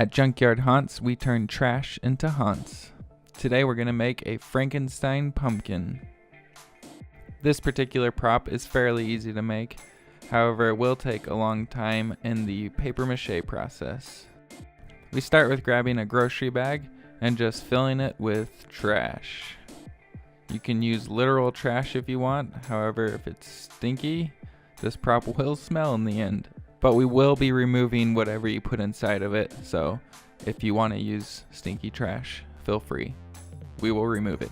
At Junkyard Haunts, we turn trash into haunts. Today we're going to make a Frankenstein pumpkin. This particular prop is fairly easy to make, however it will take a long time in the paper-mache process. We start with grabbing a grocery bag and just filling it with trash. You can use literal trash if you want, however if it's stinky, this prop will smell in the end. But we will be removing whatever you put inside of it, so if you want to use stinky trash, feel free. We will remove it.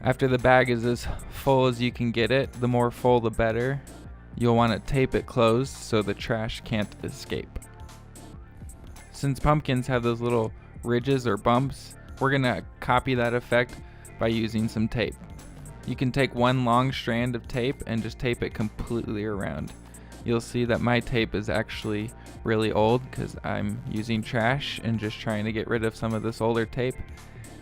After the bag is as full as you can get it, the more full the better. You'll want to tape it closed so the trash can't escape. Since pumpkins have those little ridges or bumps, we're going to copy that effect by using some tape. You can take one long strand of tape and just tape it completely around. You'll see that my tape is actually really old because I'm using trash and just trying to get rid of some of this older tape,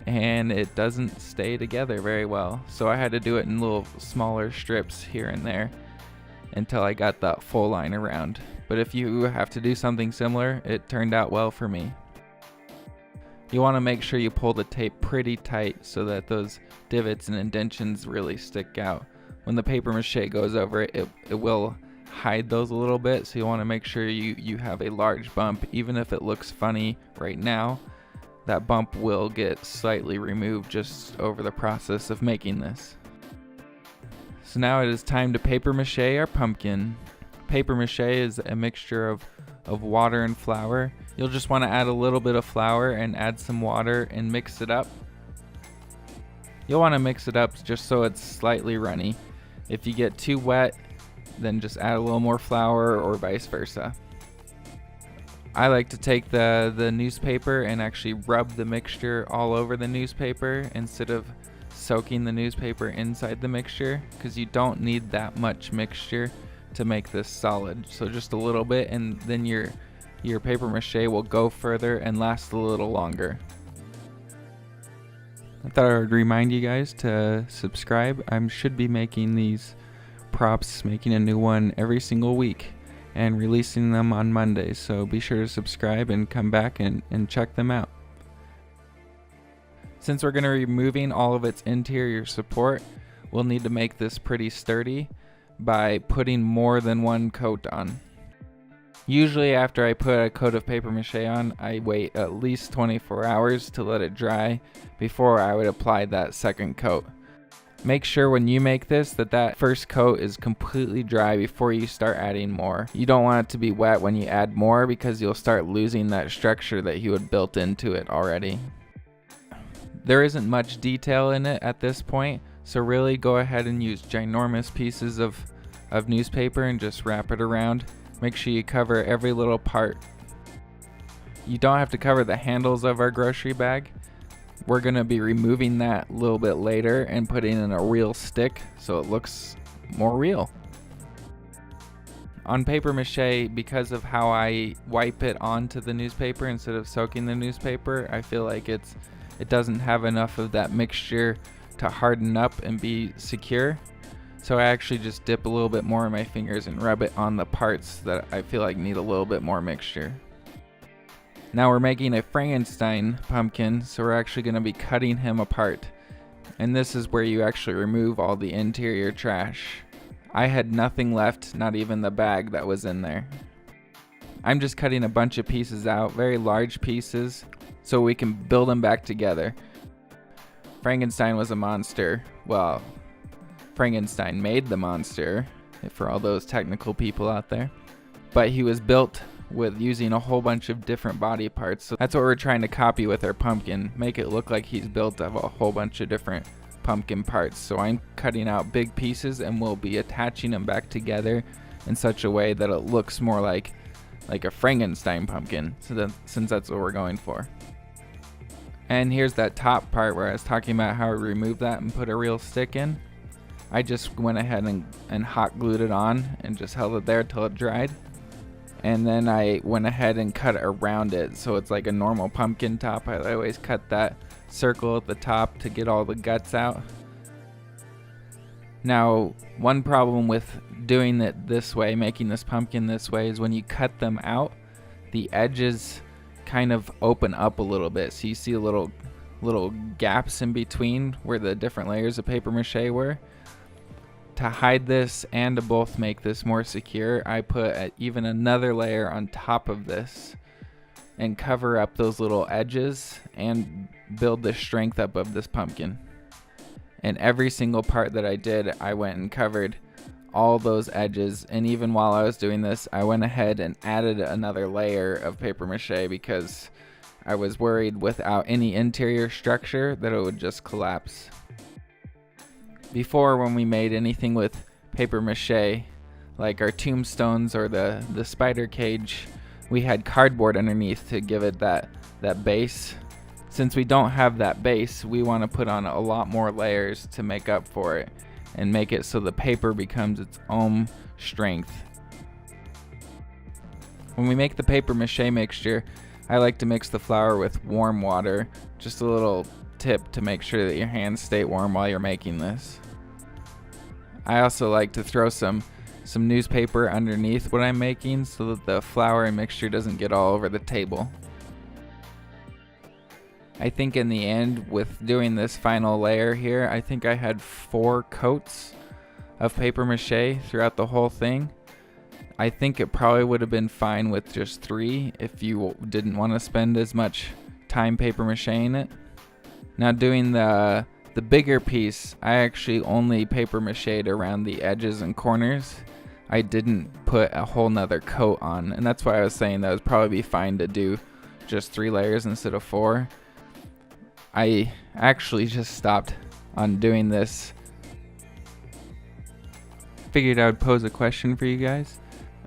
and it doesn't stay together very well. So I had to do it in little smaller strips here and there until I got that full line around. But if you have to do something similar, it turned out well for me. You want to make sure you pull the tape pretty tight so that those divots and indentions really stick out. When the paper mache goes over it, it will hide those a little bit, so you want to make sure you have a large bump. Even if it looks funny right now, that bump will get slightly removed just over the process of making this. So now it is time to paper mache our pumpkin. Paper mache is a mixture of water and flour. You'll just want to add a little bit of flour and add some water and mix it up. You'll want to mix it up just so it's slightly runny. If you get too wet, then just add a little more flour or vice versa. I like to take the newspaper and actually rub the mixture all over the newspaper instead of soaking the newspaper inside the mixture, because you don't need that much mixture to make this solid. So just a little bit, and then your paper mache will go further and last a little longer. I thought I would remind you guys to subscribe. I should be making these props, making a new one every single week and releasing them on Mondays, so be sure to subscribe and come back and check them out. Since we're going to be removing all of its interior support, we'll need to make this pretty sturdy by putting more than one coat on. Usually after I put a coat of paper mache on, I wait at least 24 hours to let it dry before I would apply that second coat. Make sure when you make this that first coat is completely dry before you start adding more. You don't want it to be wet when you add more, because you'll start losing that structure that you had built into it already. There isn't much detail in it at this point, so really go ahead and use ginormous pieces of newspaper and just wrap it around. Make sure you cover every little part. You don't have to cover the handles of our grocery bag. We're going to be removing that a little bit later and putting in a real stick so it looks more real. On paper mache, because of how I wipe it onto the newspaper instead of soaking the newspaper, I feel like it doesn't have enough of that mixture to harden up and be secure. So I actually just dip a little bit more in my fingers and rub it on the parts that I feel like need a little bit more mixture. Now we're making a Frankenstein pumpkin, so we're actually going to be cutting him apart. And this is where you actually remove all the interior trash. I had nothing left, not even the bag that was in there. I'm just cutting a bunch of pieces out, very large pieces, so we can build them back together. Frankenstein was a monster. Well, Frankenstein made the monster, for all those technical people out there. But he was built with using a whole bunch of different body parts. So that's what we're trying to copy with our pumpkin. Make it look like he's built of a whole bunch of different pumpkin parts. So I'm cutting out big pieces and we'll be attaching them back together in such a way that it looks more like a Frankenstein pumpkin, since that's what we're going for. And here's that top part where I was talking about how I removed that and put a real stick in. I just went ahead and hot glued it on and just held it there till it dried. And then I went ahead and cut around it so it's like a normal pumpkin top. I always cut that circle at the top to get all the guts out. Now, one problem with doing it this way, making this pumpkin this way, is when you cut them out, the edges kind of open up a little bit, so you see little gaps in between where the different layers of paper mache were. To hide this and to both make this more secure, I put even another layer on top of this and cover up those little edges and build the strength up of this pumpkin. And every single part that I did, I went and covered all those edges, and even while I was doing this, I went ahead and added another layer of paper mache because I was worried without any interior structure that it would just collapse. Before, when we made anything with paper mache, like our tombstones or the spider cage, we had cardboard underneath to give it that base. Since we don't have that base, we want to put on a lot more layers to make up for it and make it so the paper becomes its own strength. When we make the paper mache mixture, I like to mix the flour with warm water. Just a little tip to make sure that your hands stay warm while you're making this. I also like to throw some newspaper underneath what I'm making so that the flour and mixture doesn't get all over the table. I think in the end, with doing this final layer here, I think I had 4 coats of paper mache throughout the whole thing. I think it probably would have been fine with just 3 if you didn't want to spend as much time paper macheing it. Now doing the bigger piece, I actually only paper macheed around the edges and corners. I didn't put a whole nother coat on, and that's why I was saying that would probably be fine to do just 3 layers instead of 4. I actually just stopped on doing this. Figured I would pose a question for you guys.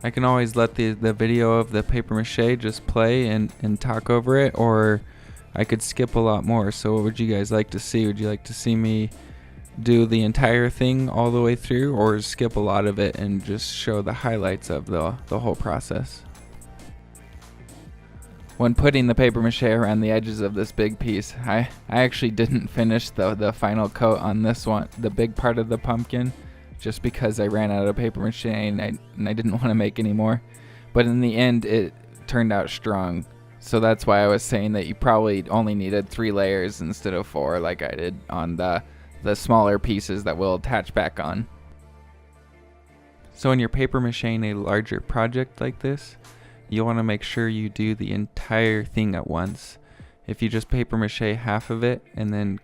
I can always let the video of the paper mache just play and talk over it, or I could skip a lot more. So what would you guys like to see? Would you like to see me do the entire thing all the way through, or skip a lot of it and just show the highlights of the whole process? When putting the paper mache around the edges of this big piece, I actually didn't finish the final coat on this one, the big part of the pumpkin, just because I ran out of paper mache and I didn't want to make any more. But in the end, it turned out strong. So that's why I was saying that you probably only needed 3 layers instead of 4 like I did on the smaller pieces that we'll attach back on. So when you're paper macheing a larger project like this, you want to make sure you do the entire thing at once. If you just paper mache half of it and then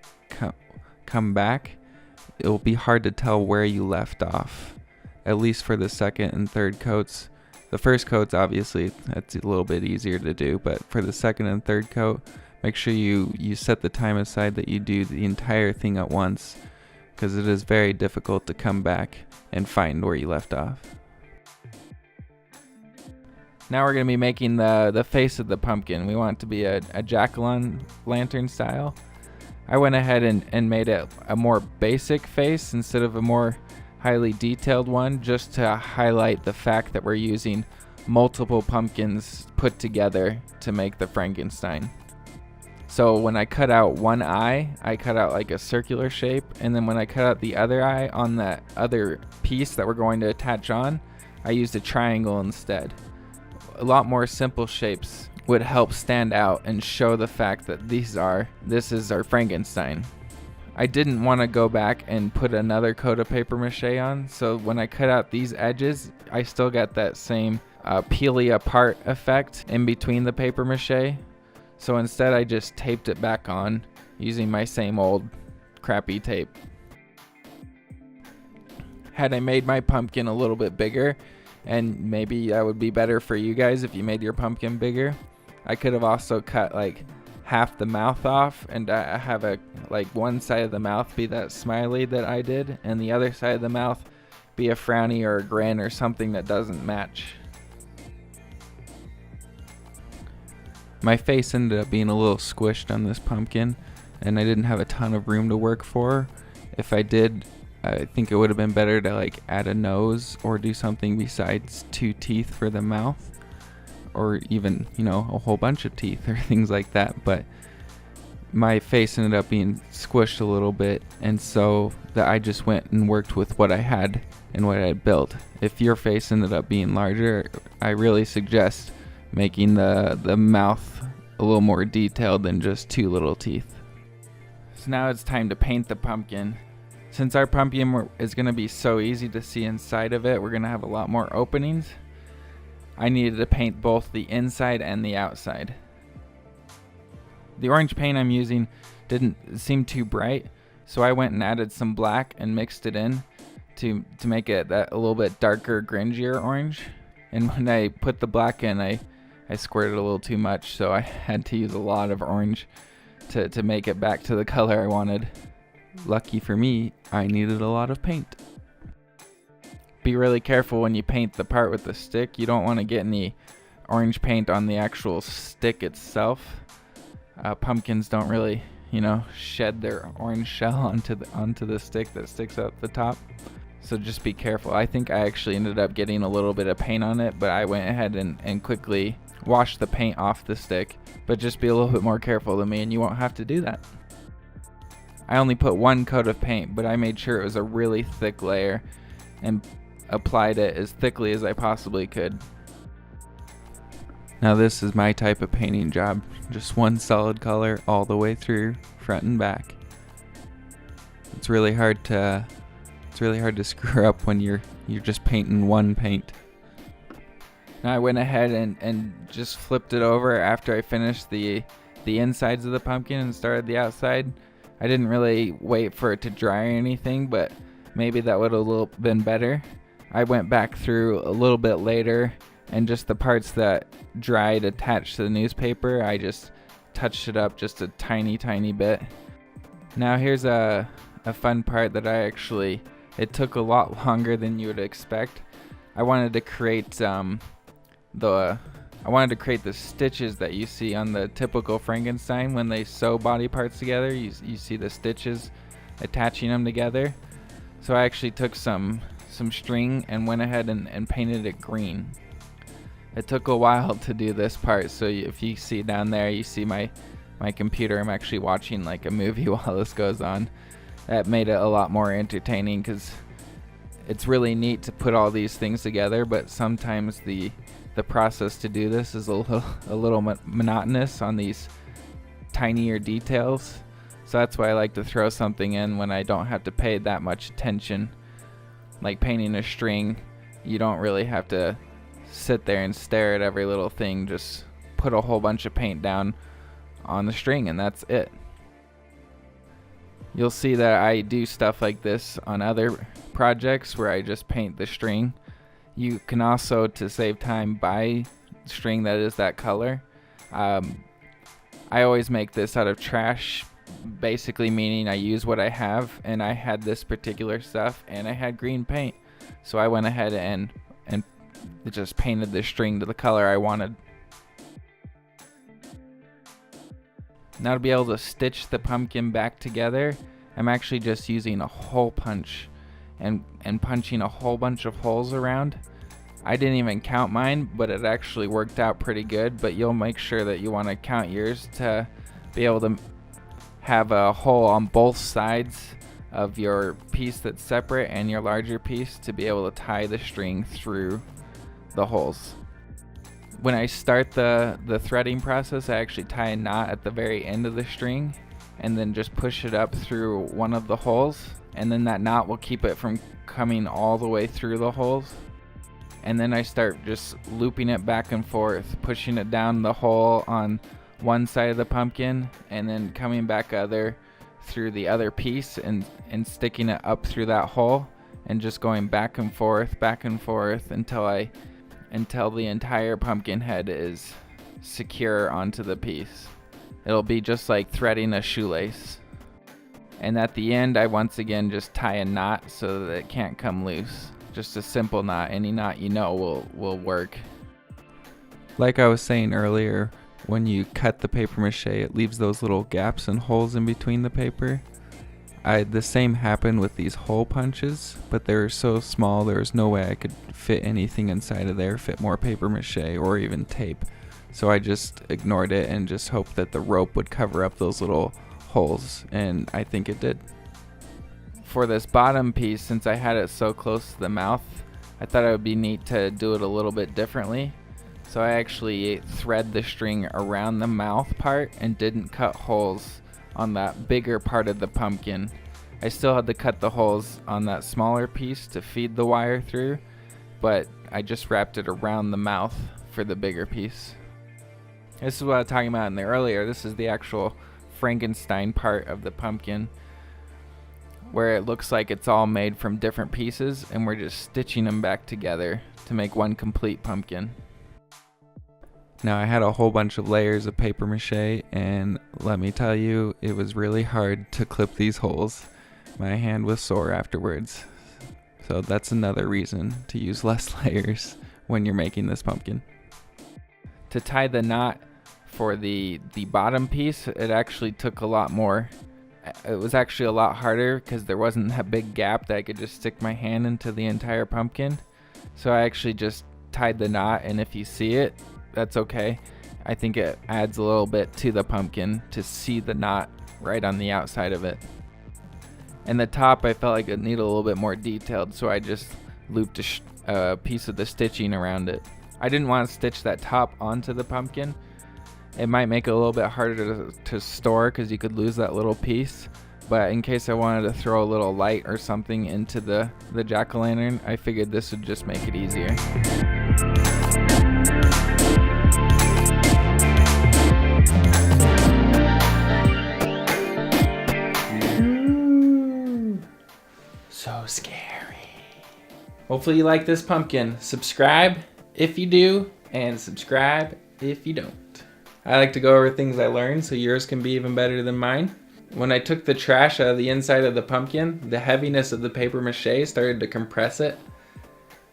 come back, it will be hard to tell where you left off, at least for the second and third coats. The first coats, obviously, that's a little bit easier to do, but for the second and third coat, make sure you set the time aside that you do the entire thing at once, because it is very difficult to come back and find where you left off. Now we're going to be making the face of the pumpkin. We want it to be a jack-o'-lantern style. I went ahead and made it a more basic face instead of a more highly detailed one, just to highlight the fact that we're using multiple pumpkins put together to make the Frankenstein. So when I cut out one eye, I cut out like a circular shape, and then when I cut out the other eye on that other piece that we're going to attach on, I used a triangle instead. A lot more simple shapes would help stand out and show the fact that this is our Frankenstein. I didn't want to go back and put another coat of paper mache on, so when I cut out these edges, I still got that same peely apart effect in between the paper mache. So instead I just taped it back on using my same old crappy tape. Had I made my pumpkin a little bit bigger, and maybe that would be better for you guys if you made your pumpkin bigger, I could have also cut like half the mouth off and have one side of the mouth be that smiley that I did, and the other side of the mouth be a frowny or a grin or something that doesn't match. My face ended up being a little squished on this pumpkin, and I didn't have a ton of room to work for. If I did, I think it would have been better to add a nose or do something besides 2 teeth for the mouth, or even, a whole bunch of teeth or things like that. But my face ended up being squished a little bit, and so that I just went and worked with what I had and what I had built. If your face ended up being larger, I really suggest making the mouth a little more detailed than just two little teeth. So now it's time to paint the pumpkin. Since our pumpkin is going to be so easy to see inside of it, we're going to have a lot more openings. I needed to paint both the inside and the outside. The orange paint I'm using didn't seem too bright, so I went and added some black and mixed it in to make it that a little bit darker, gringier orange. And when I put the black in, I squirted a little too much, so I had to use a lot of orange to make it back to the color I wanted. Lucky for me, I needed a lot of paint. Be really careful when you paint the part with the stick. You don't want to get any orange paint on the actual stick itself. Pumpkins don't really, shed their orange shell onto the stick that sticks out the top. So just be careful. I think I actually ended up getting a little bit of paint on it, but I went ahead and quickly washed the paint off the stick. But just be a little bit more careful than me and you won't have to do that. I only put one coat of paint, but I made sure it was a really thick layer and applied it as thickly as I possibly could. Now this is my type of painting job. Just one solid color all the way through, front and back. It's really hard to screw up when you're just painting one paint. Now I went ahead and just flipped it over after I finished the insides of the pumpkin and started the outside. I didn't really wait for it to dry or anything, but maybe that would have been better. I went back through a little bit later, and just the parts that dried attached to the newspaper, I just touched it up just a tiny bit. Now here's a fun part that it took a lot longer than you would expect. I wanted to create the stitches that you see on the typical Frankenstein when they sew body parts together. You see the stitches attaching them together. So I actually took some string and went ahead and painted it green. It took a while to do this part, so if you see down there, you see my computer. I'm actually watching like a movie while this goes on. That made it a lot more entertaining because it's really neat to put all these things together, but sometimes the process to do this is a little monotonous on these tinier details. So that's why I like to throw something in when I don't have to pay that much attention. Like painting a string, you don't really have to sit there and stare at every little thing. Just put a whole bunch of paint down on the string and that's it. You'll see that I do stuff like this on other projects where I just paint the string. You can also, to save time, buy string that is that color. I always make this out of trash, basically meaning I use what I have, and I had this particular stuff and I had green paint, so I went ahead and just painted the string to the color I wanted. Now to be able to stitch the pumpkin back together, I'm actually just using a hole punch and punching a whole bunch of holes around. I didn't even count mine, but it actually worked out pretty good. But you'll make sure that you want to count yours to be able to have a hole on both sides of your piece that's separate and your larger piece to be able to tie the string through the holes. When I start the threading process, I actually tie a knot at the very end of the string and then just push it up through one of the holes, and then that knot will keep it from coming all the way through the holes. And then I start just looping it back and forth, pushing it down the hole on one side of the pumpkin and then coming back through the other piece and sticking it up through that hole and just going back and forth until the entire pumpkin head is secure onto the piece. It'll be just like threading a shoelace. And at the end, I once again just tie a knot so that it can't come loose. Just a simple knot. Any knot you know will work. Like I was saying earlier, when you cut the paper-mache, it leaves those little gaps and holes in between the paper. The same happened with these hole punches, but they were so small there was no way I could fit anything inside of there, fit more paper-mache or even tape. So I just ignored it and just hoped that the rope would cover up those little holes, and I think it did. For this bottom piece, since I had it so close to the mouth, I thought it would be neat to do it a little bit differently. So I actually thread the string around the mouth part and didn't cut holes on that bigger part of the pumpkin. I still had to cut the holes on that smaller piece to feed the wire through, but I just wrapped it around the mouth for the bigger piece. This is what I was talking about in there earlier. This is the actual Frankenstein part of the pumpkin, where it looks like it's all made from different pieces and we're just stitching them back together to make one complete pumpkin. Now I had a whole bunch of layers of paper mache, and let me tell you, it was really hard to clip these holes. My hand was sore afterwards. So that's another reason to use less layers when you're making this pumpkin. To tie the knot for the bottom piece, it actually took a lot more. It was actually a lot harder because there wasn't a big gap that I could just stick my hand into the entire pumpkin. So I actually just tied the knot, and if you see it, that's okay. I think it adds a little bit to the pumpkin to see the knot right on the outside of it. And the top, I felt like it needed a little bit more detailed, so I just looped a piece of the stitching around it. I didn't want to stitch that top onto the pumpkin. It might make it a little bit harder to store because you could lose that little piece. But in case I wanted to throw a little light or something into the jack-o'-lantern, I figured this would just make it easier. So scary. Hopefully you like this pumpkin. Subscribe if you do, and subscribe if you don't. I like to go over things I learned so yours can be even better than mine. When I took the trash out of the inside of the pumpkin, the heaviness of the paper mache started to compress it.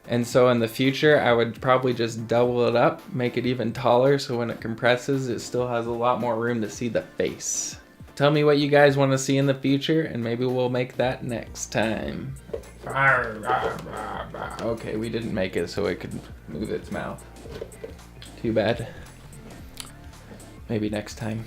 And so in the future, I would probably just double it up, make it even taller, so when it compresses, it still has a lot more room to see the face. Tell me what you guys want to see in the future, and maybe we'll make that next time. Okay, we didn't make it so it could move its mouth. Too bad. Maybe next time.